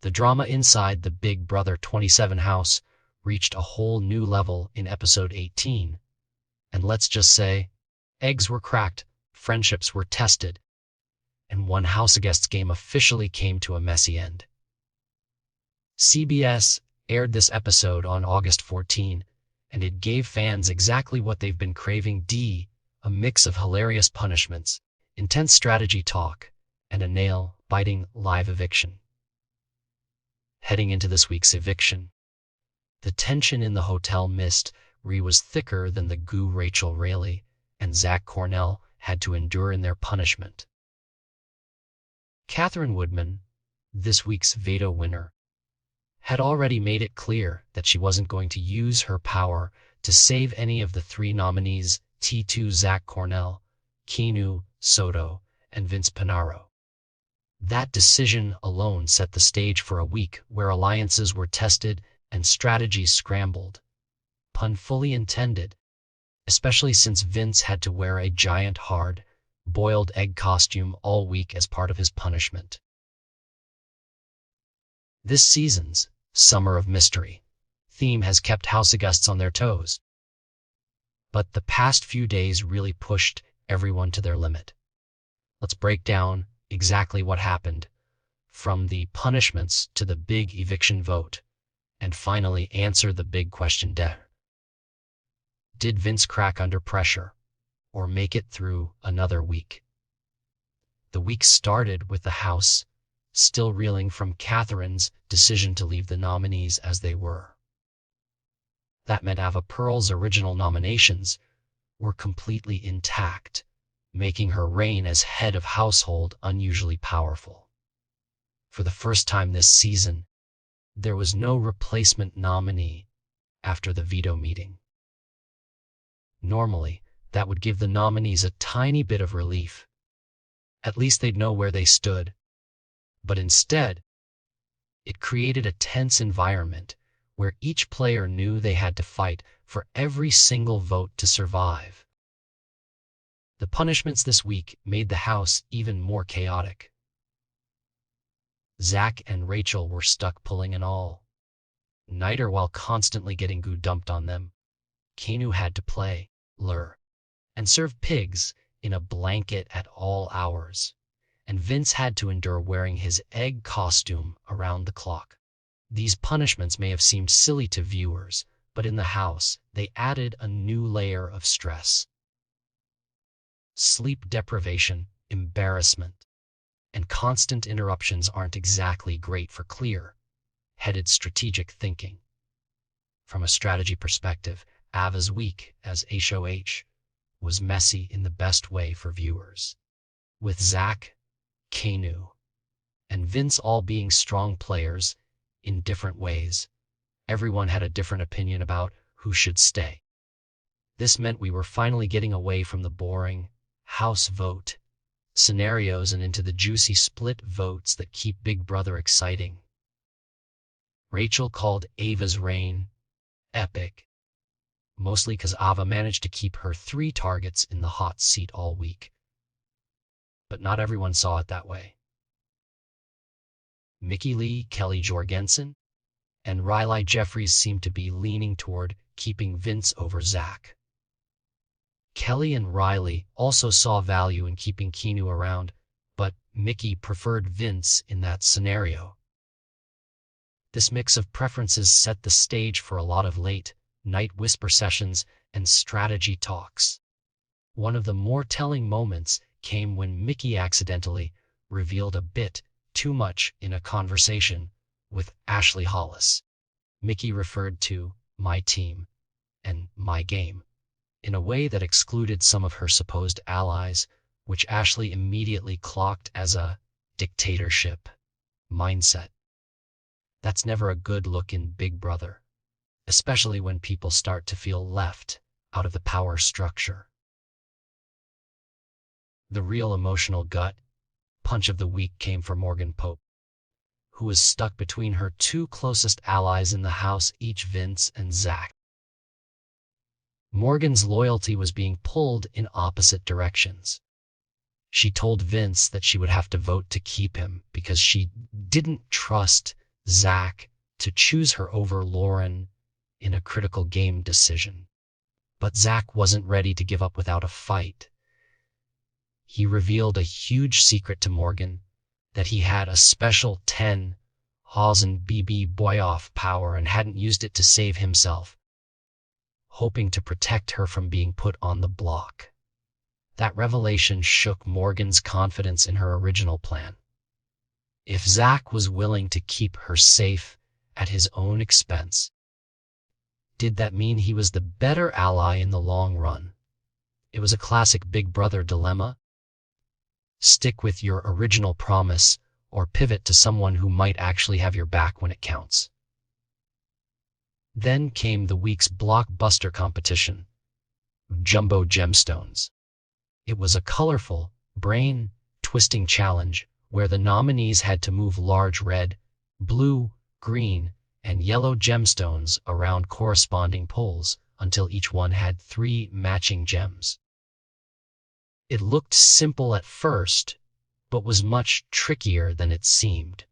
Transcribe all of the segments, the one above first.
The drama inside the Big Brother 27 house reached a whole new level in episode 18. And let's just say, eggs were cracked, friendships were tested, and one house guest's game officially came to a messy end. CBS aired this episode on August 14, and it gave fans exactly what they've been craving: a mix of hilarious punishments, intense strategy talk, and a nail-biting live eviction. Heading into this week's eviction, the tension in the hotel mystery was thicker than the goo Rachel Rayleigh and Zach Cornell had to endure in their punishment. Catherine Woodman, this week's veto winner, had already made it clear that she wasn't going to use her power to save any of the three nominees: T2 Zach Cornell, Keanu Soto, and Vince Pinaro. That decision alone set the stage for a week where alliances were tested and strategies scrambled. Pun fully intended, especially since Vince had to wear a giant hard-boiled egg costume all week as part of his punishment. This season's Summer of Mystery theme has kept house guests on their toes. But the past few days really pushed everyone to their limit. Let's break down exactly what happened, from the punishments to the big eviction vote, and finally answer the big question: did Vince crack under pressure, or make it through another week? The week started with the house still reeling from Catherine's decision to leave the nominees as they were. That meant Ava Pearl's original nominations were completely intact, making her reign as head of household unusually powerful. For the first time this season, there was no replacement nominee after the veto meeting. Normally, that would give the nominees a tiny bit of relief. At least they'd know where they stood. But instead, it created a tense environment where each player knew they had to fight for every single vote to survive. The punishments this week made the house even more chaotic. Zach and Rachel were stuck pulling an all-nighter while constantly getting goo dumped on them. Keanu had to play lure and serve pigs in a blanket at all hours, and Vince had to endure wearing his egg costume around the clock. These punishments may have seemed silly to viewers, but in the house, they added a new layer of stress. Sleep deprivation, embarrassment, and constant interruptions aren't exactly great for clear-headed strategic thinking. From a strategy perspective, Ava's week as HOH was messy in the best way for viewers. With Zach, Keanu, and Vince all being strong players in different ways, everyone had a different opinion about who should stay. This meant we were finally getting away from the boring house vote scenarios and into the juicy split votes that keep Big Brother exciting. Rachel called Ava's reign epic, mostly because Ava managed to keep her 3 targets in the hot seat all week. But not everyone saw it that way. Mickey Lee, Kelly Jorgensen, and Riley Jeffries seemed to be leaning toward keeping Vince over Zach. Kelly and Riley also saw value in keeping Keanu around, but Mickey preferred Vince in that scenario. This mix of preferences set the stage for a lot of late-night whisper sessions and strategy talks. One of the more telling moments came when Mickey accidentally revealed a bit too much in a conversation with Ashley Hollis. Mickey referred to "my team" and "my game" in a way that excluded some of her supposed allies, which Ashley immediately clocked as a dictatorship mindset. That's never a good look in Big Brother, especially when people start to feel left out of the power structure. The real emotional gut punch of the week came for Morgan Pope, who was stuck between her 2 closest allies in the house, each Vince and Zach. Morgan's loyalty was being pulled in opposite directions. She told Vince that she would have to vote to keep him because she didn't trust Zach to choose her over Lauren in a critical game decision. But Zach wasn't ready to give up without a fight. He revealed a huge secret to Morgan, that he had a special 10,000 BB boy-off power and hadn't used it to save himself, hoping to protect her from being put on the block. That revelation shook Morgan's confidence in her original plan. If Zach was willing to keep her safe at his own expense, did that mean he was the better ally in the long run? It was a classic Big Brother dilemma. Stick with your original promise or pivot to someone who might actually have your back when it counts. Then came the week's blockbuster competition, Jumbo Gemstones. It was a colorful, brain-twisting challenge where the nominees had to move large red, blue, green, and yellow gemstones around corresponding poles until each one had 3 matching gems. It looked simple at first, but was much trickier than it seemed.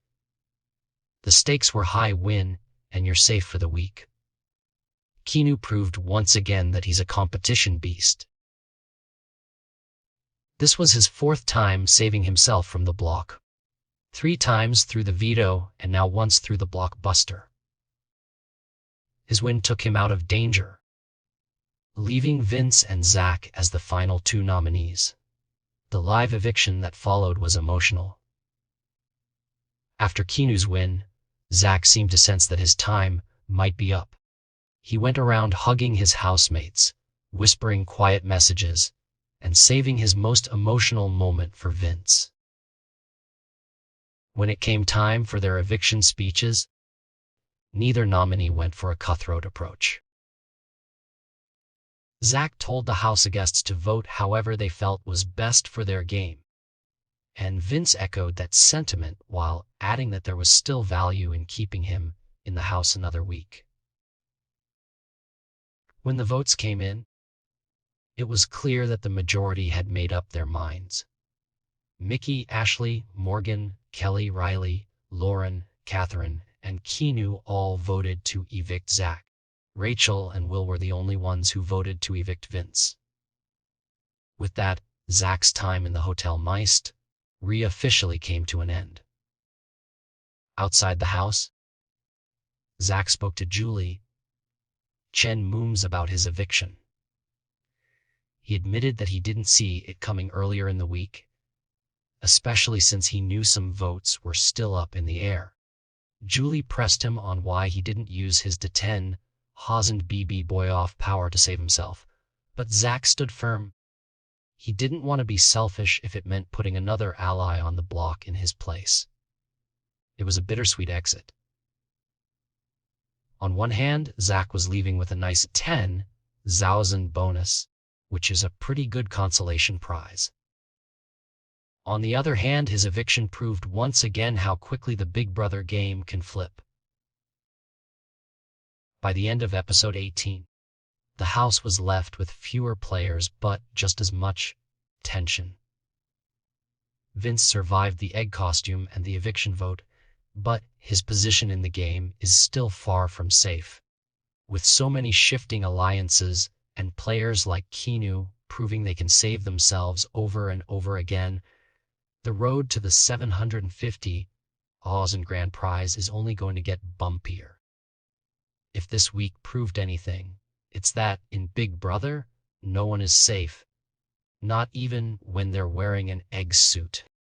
The stakes were high win, and you're safe for the week. Keanu proved once again that he's a competition beast. This was his 4th time saving himself from the block. 3 times through the veto, and now once through the blockbuster. His win took him out of danger, leaving Vince and Zach as the final 2 nominees. The live eviction that followed was emotional. After Keanu's win, Zach seemed to sense that his time might be up. He went around hugging his housemates, whispering quiet messages, and saving his most emotional moment for Vince. When it came time for their eviction speeches, neither nominee went for a cutthroat approach. Zach told the house guests to vote however they felt was best for their game, and Vince echoed that sentiment while adding that there was still value in keeping him in the house another week. When the votes came in, it was clear that the majority had made up their minds. Mickey, Ashley, Morgan, Kelly, Riley, Lauren, Catherine, and Keanu all voted to evict Zach. Rachel and Will were the only ones who voted to evict Vince. With that, Zach's time in the Hotel Meist officially came to an end. Outside the house, Zach spoke to Julie Chen Mooms about his eviction. He admitted that he didn't see it coming earlier in the week, especially since he knew some votes were still up in the air. Julie pressed him on why he didn't use his 10,000 BB boy-off power to save himself, but Zach stood firm. He didn't want to be selfish if it meant putting another ally on the block in his place. It was a bittersweet exit. On one hand, Zach was leaving with a nice 10,000 bonus, which is a pretty good consolation prize. On the other hand, his eviction proved once again how quickly the Big Brother game can flip. By the end of episode 18, the house was left with fewer players but just as much tension. Vince survived the egg costume and the eviction vote, but his position in the game is still far from safe. With so many shifting alliances and players like Keanu proving they can save themselves over and over again, the road to the 750,000 grand prize is only going to get bumpier. If this week proved anything, it's that in Big Brother, no one is safe, not even when they're wearing an egg suit.